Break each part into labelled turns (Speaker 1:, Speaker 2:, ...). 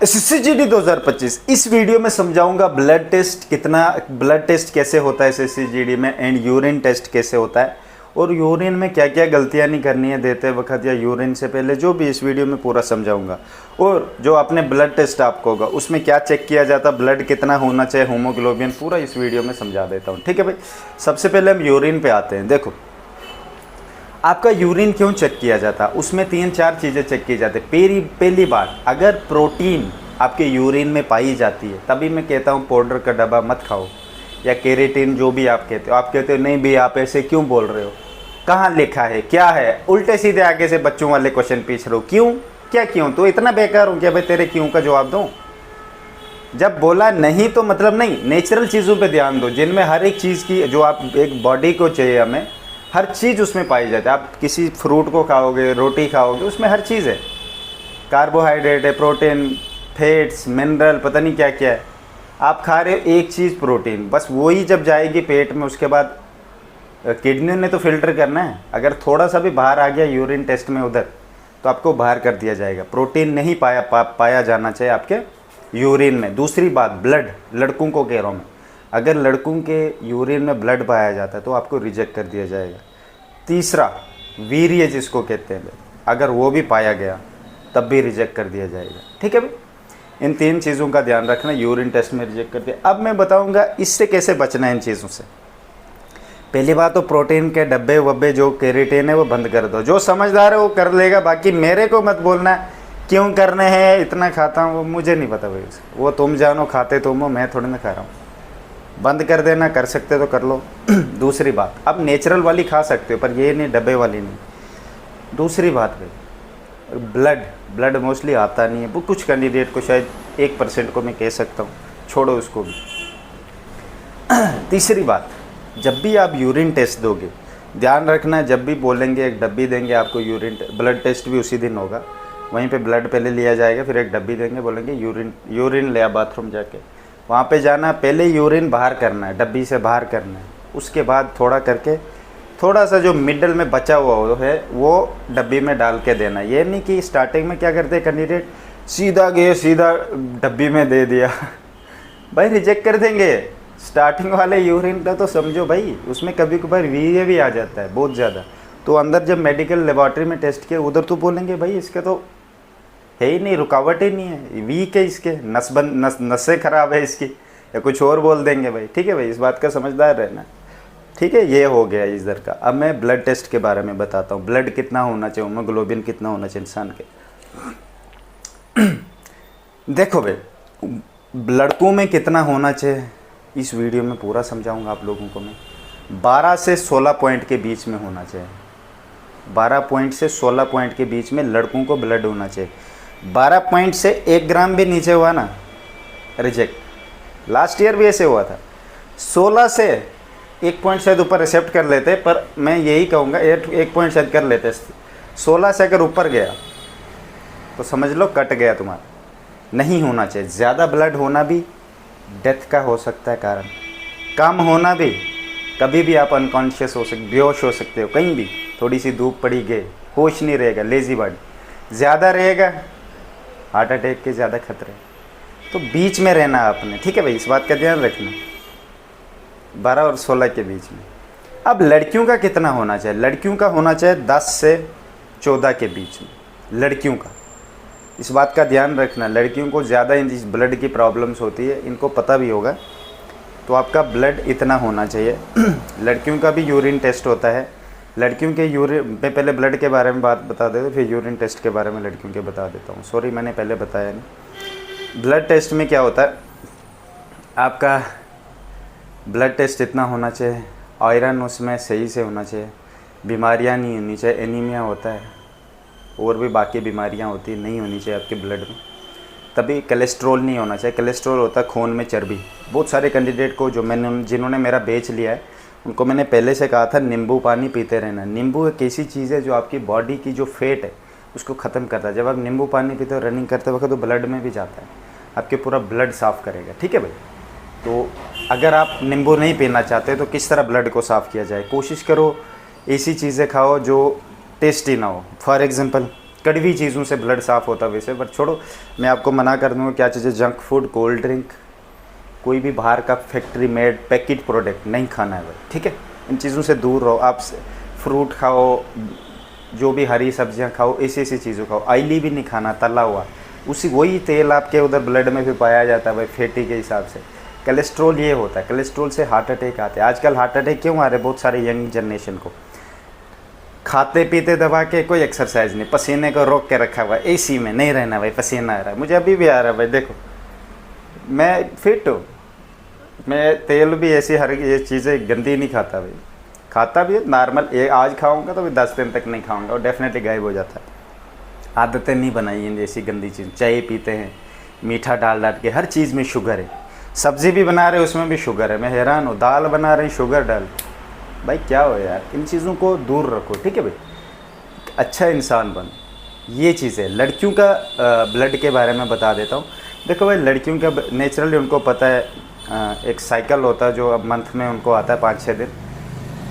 Speaker 1: एसएससीजीडी 2025 इस वीडियो में समझाऊंगा ब्लड टेस्ट कैसे होता है एसएससीजीडी में, एंड यूरिन टेस्ट कैसे होता है, और यूरिन में क्या क्या गलतियां नहीं करनी है देते वक्त या यूरिन से पहले, जो भी इस वीडियो में पूरा समझाऊंगा। और जो आपने ब्लड टेस्ट आपको होगा उसमें क्या चेक किया जाता है, ब्लड कितना होना चाहिए, हीमोग्लोबिन, पूरा इस वीडियो में समझा देता हूँ। ठीक है भाई, सबसे पहले हम यूरिन पे आते हैं। देखो आपका यूरिन क्यों चेक किया जाता है, उसमें 3-4 चीज़ें चेक की जाती है। पहली बात, अगर प्रोटीन आपके यूरिन में पाई जाती है तभी मैं कहता हूँ पाउडर का डब्बा मत खाओ, या केरेटिन जो भी आप कहते हो। आप कहते हो नहीं भी, आप ऐसे क्यों बोल रहे हो, कहाँ लिखा है, क्या है, उल्टे सीधे आगे से बच्चों वाले क्वेश्चन पूछ रहे हो, क्यों, क्या क्यों, तो इतना बेकार हो गया भाई तेरे क्यों का जवाब दूँ। जब बोला नहीं तो मतलब नहीं, नेचुरल चीज़ों पे ध्यान दो जिनमें हर एक चीज़ की, जो आप एक बॉडी को चाहिए हमें, हर चीज़ उसमें पाई जाती है। आप किसी फ्रूट को खाओगे, रोटी खाओगे, उसमें हर चीज़ है, कार्बोहाइड्रेट है, प्रोटीन, फैट्स, मिनरल, पता नहीं क्या क्या है। आप खा रहे हो एक चीज़ प्रोटीन, बस वही जब जाएगी पेट में उसके बाद किडनी ने तो फिल्टर करना है। अगर थोड़ा सा भी बाहर आ गया यूरिन टेस्ट में उधर, तो आपको बाहर कर दिया जाएगा। प्रोटीन नहीं पाया जाना चाहिए आपके यूरिन में। दूसरी बात, ब्लड, लड़कों को कह रहा हूँ मैं, अगर लड़कों के यूरिन में ब्लड पाया जाता है तो आपको रिजेक्ट कर दिया जाएगा। तीसरा, वीर्य जिसको कहते हैं, अगर वो भी पाया गया तब भी रिजेक्ट कर दिया जाएगा। ठीक है भाई, इन 3 चीज़ों का ध्यान रखना, यूरिन टेस्ट में रिजेक्ट कर दिया। अब मैं बताऊंगा इससे कैसे बचना है इन चीज़ों से। पहली बात तो प्रोटीन के डब्बे वब्बे जो केरेटिन है वो बंद कर दो। जो समझदार है वो कर लेगा, बाकी मेरे को मत बोलना क्यों करने हैं, इतना खाता हूँ, वो मुझे नहीं पता भाई, वो तुम जानो, खाते तुम हो, मैं थोड़ी ना खा रहा हूँ। बंद कर देना, कर सकते तो कर लो। दूसरी बात, अब नेचुरल वाली खा सकते हो पर ये नहीं, डब्बे वाली नहीं। दूसरी बात भाई, ब्लड मोस्टली आता नहीं है, वो कुछ कैंडिडेट को, शायद 1% को मैं कह सकता हूँ, छोड़ो उसको भी। तीसरी बात, जब भी आप यूरिन टेस्ट दोगे ध्यान रखना, जब भी बोलेंगे एक डब्बी देंगे आपको यूरिन, ब्लड टेस्ट भी उसी दिन होगा, वहीं पे ब्लड पहले लिया जाएगा, फिर एक डब्बी देंगे, बोलेंगे यूरिन ले आ, बाथरूम जाके वहाँ पे जाना, पहले यूरिन बाहर करना है, डब्बी से बाहर करना है, उसके बाद थोड़ा करके थोड़ा सा जो मिडल में बचा हुआ है वो डब्बी में डाल के देना। ये नहीं कि स्टार्टिंग में क्या करते हैं कैंडिडेट, सीधा गए सीधा डब्बी में दे दिया। भाई रिजेक्ट कर देंगे। स्टार्टिंग वाले यूरिन का तो समझो भाई, उसमें कभी कभार वीर्य भी आ जाता है बहुत ज़्यादा, तो अंदर जब मेडिकल लेबॉर्ट्री में टेस्ट किया उधर तो बोलेंगे भाई इसका तो है ही नहीं, रुकावट ही नहीं है, वीक है, इसके नसें खराब है इसकी, या कुछ और बोल देंगे भाई। ठीक है भाई, इस बात का समझदार रहना। ठीक है, ये हो गया इधर का। अब मैं ब्लड टेस्ट के बारे में बताता हूँ, ब्लड कितना होना चाहिए, हीमोग्लोबिन कितना होना चाहिए इंसान के। देखो भाई, लड़कों में कितना होना चाहिए इस वीडियो में पूरा समझाऊंगा आप लोगों को मैं। 12 से 16 पॉइंट के बीच में होना चाहिए। 12 पॉइंट से 16 पॉइंट के बीच में लड़कों को ब्लड होना चाहिए। 12 पॉइंट से 1 ग्राम भी नीचे हुआ ना, रिजेक्ट। लास्ट ईयर भी ऐसे हुआ था। 16 से 1 पॉइंट शायद ऊपर एक्सेप्ट कर लेते, पर मैं यही कहूँगा 1 पॉइंट शायद कर लेते। 16 से अगर ऊपर गया तो समझ लो कट गया तुम्हारा, नहीं होना चाहिए। ज़्यादा ब्लड होना भी डेथ का हो सकता है कारण, कम होना भी, कभी भी आप अनकॉन्शियस हो सकते, बेहोश हो सकते हो, कहीं भी थोड़ी सी धूप पड़ी गए, होश नहीं रहेगा, लेजी बॉडी। ज़्यादा रहेगा, हार्ट अटैक के ज़्यादा खतरे, तो बीच में रहना आपने। ठीक है भाई, इस बात का ध्यान रखना, 12 और 16 के बीच में। अब लड़कियों का कितना होना चाहिए, लड़कियों का होना चाहिए 10 से 14 के बीच में। लड़कियों का इस बात का ध्यान रखना, लड़कियों को ज़्यादा इन ब्लड की प्रॉब्लम्स होती है, इनको पता भी होगा, तो आपका ब्लड इतना होना चाहिए। लड़कियों का भी यूरिन टेस्ट होता है। लड़कियों के यूरिन में, पहले ब्लड के बारे में बात बता देते, फिर यूरिन टेस्ट के बारे में लड़कियों के बता देता हूँ। सॉरी, मैंने पहले बताया नहीं। ब्लड टेस्ट में क्या होता है, आपका ब्लड टेस्ट इतना होना चाहिए, आयरन उसमें सही से होना चाहिए, बीमारियाँ नहीं होनी चाहिए, एनीमिया होता है और भी बाकी बीमारियाँ होती है, नहीं होनी चाहिए आपके ब्लड में। तभी कोलेस्ट्रॉल नहीं होना चाहिए। कोलेस्ट्रॉल होता है खून में चर्बी। बहुत सारे कैंडिडेट को जिन्होंने मेरा बेच लिया है, उनको मैंने पहले से कहा था नींबू पानी पीते रहना। नींबू एक ऐसी चीज़ है जो आपकी बॉडी की जो फैट है उसको ख़त्म करता है। जब आप नींबू पानी पीते हो रनिंग करते वक्त तो ब्लड में भी जाता है, आपके पूरा ब्लड साफ़ करेगा। ठीक है भाई, तो अगर आप नींबू नहीं पीना चाहते तो किस तरह ब्लड को साफ़ किया जाए, कोशिश करो ऐसी चीज़ें खाओ जो टेस्टी ना हो। फॉर एग्ज़ाम्पल कड़वी चीज़ों से ब्लड साफ़ होता है वैसे, बट छोड़ो, मैं आपको मना कर दूँगा क्या चीज़ें, जंक फूड, कोल्ड ड्रिंक, कोई भी बाहर का फैक्ट्री मेड पैकेट प्रोडक्ट नहीं खाना है भाई, ठीक है। इन चीज़ों से दूर रहो। आप फ्रूट खाओ, जो भी हरी सब्जियां खाओ, ऐसी चीज़ों खाओ। ऑयली भी नहीं खाना, तला हुआ, उसी वही तेल आपके उधर ब्लड में भी पाया जाता है भाई, फैटी के हिसाब से। कोलेस्ट्रॉल ये होता है, कोलेस्ट्रॉल से हार्ट अटैक आते हैं। आजकल हार्ट अटैक क्यों आ रहे हैं बहुत सारे यंग जनरेशन को? खाते पीते दबा के, कोई एक्सरसाइज नहीं, पसीने को रोक के रखा हुआ, एसी में नहीं रहना भाई, पसीना आ रहा है, मुझे अभी भी आ रहा है भाई, देखो मैं फिट हूँ, मैं तेल भी ऐसी हर ये चीज़ें गंदी नहीं खाता भाई, खाता भी है नॉर्मल, ये आज खाऊंगा तो भी 10 दिन तक नहीं खाऊंगा और डेफिनेटली गायब हो जाता है। आदतें नहीं बनाई हैं ऐसी गंदी चीज़। चाय पीते हैं, मीठा डाल डाल के, हर चीज़ में शुगर है। सब्ज़ी भी बना रहे उसमें भी शुगर है, मैं हैरान हूँ। दाल बना रहे शुगर डाल, भाई क्या हो यार, इन चीज़ों को दूर रखो, ठीक है भाई, अच्छा इंसान बन। ये चीज़ है। लड़कियों का ब्लड के बारे में बता देता हूँ। देखो भाई, लड़कियों का नेचुरली उनको पता है, एक साइकिल होता है जो अब मंथ में उनको आता है 5-6 दिन,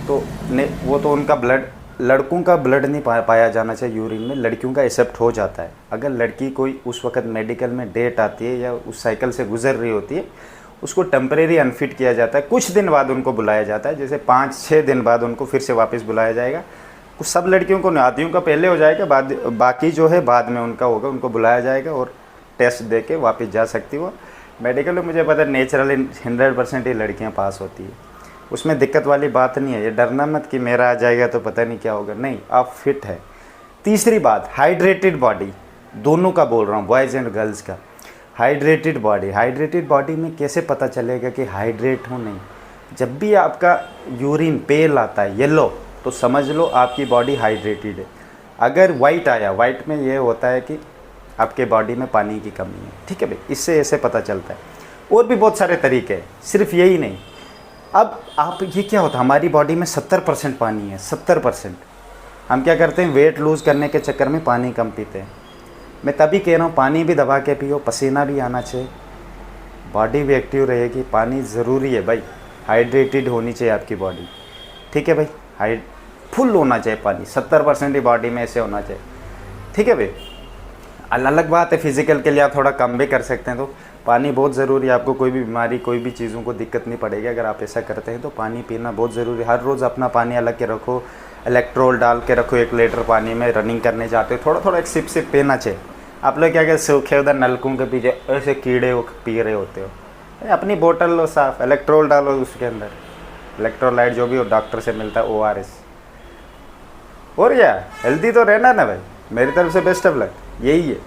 Speaker 1: तो वो तो उनका ब्लड, लड़कों का ब्लड नहीं पाया जाना चाहिए यूरिन में, लड़कियों का एक्सेप्ट हो जाता है। अगर लड़की कोई उस वक्त मेडिकल में डेट आती है या उस साइकिल से गुजर रही होती है, उसको टेम्परेरी अनफिट किया जाता है, कुछ दिन बाद उनको बुलाया जाता है, जैसे 5-6 दिन बाद उनको फिर से वापस बुलाया जाएगा। कुछ सब लड़कियों को नहीं, आदियों का पहले हो जाएगा, बाकी जो है बाद में उनका होगा, उनको बुलाया जाएगा और टेस्ट दे के वापस जा सकती हो मेडिकल में। मुझे पता है नेचुरली 100% ही लड़कियाँ पास होती है, उसमें दिक्कत वाली बात नहीं है। ये डरना मत कि मेरा आ जाएगा तो पता नहीं क्या होगा, नहीं, आप फिट है। तीसरी बात, हाइड्रेटेड बॉडी, दोनों का बोल रहा हूँ, बॉयज़ एंड गर्ल्स का। हाइड्रेटेड बॉडी में कैसे पता चलेगा कि हाइड्रेट हो? नहीं, जब भी आपका यूरिन पेल आता है येलो, तो समझ लो आपकी बॉडी हाइड्रेटेड है। अगर वाइट आया, वाइट में ये होता है कि आपके बॉडी में पानी की कमी है, ठीक है भाई, इससे ऐसे पता चलता है। और भी बहुत सारे तरीके हैं, सिर्फ यही नहीं। अब आप, ये क्या होता है, हमारी बॉडी में 70% पानी है, 70%। हम क्या करते हैं, वेट लूज़ करने के चक्कर में पानी कम पीते हैं। मैं तभी कह रहा हूँ, पानी भी दबा के पियो, पसीना भी आना चाहिए, बॉडी भी एक्टिव रहेगी। पानी ज़रूरी है भाई, हाइड्रेटेड होनी चाहिए आपकी बॉडी, ठीक है भाई, फुल होना चाहिए पानी, 70% ही बॉडी में ऐसे होना चाहिए, ठीक है भाई। अलग बात है फिज़िकल के लिए आप थोड़ा कम भी कर सकते हैं, तो पानी बहुत ज़रूरी है। आपको कोई भी बीमारी, कोई भी चीज़ों को दिक्कत नहीं पड़ेगी अगर आप ऐसा करते हैं, तो पानी पीना बहुत ज़रूरी है। हर रोज़ अपना पानी अलग के रखो, इलेक्ट्रोल डाल के रखो 1 लीटर पानी में। रनिंग करने जाते हो, थोड़ा थोड़ा एक सिप सिप पीना चाहिए। आप लोग क्या कहते, सूखे उधर नलकों के पीछे ऐसे कीड़े पी रहे होते हो, अपनी बोतल लो साफ, इलेक्ट्रोल डालो उसके अंदर, इलेक्ट्रोलाइट जो भी हो डॉक्टर से मिलता है, ORS। और क्या, हेल्दी तो रहना ना भाई, मेरी तरफ से बेस्ट ऑफ लक, यही है।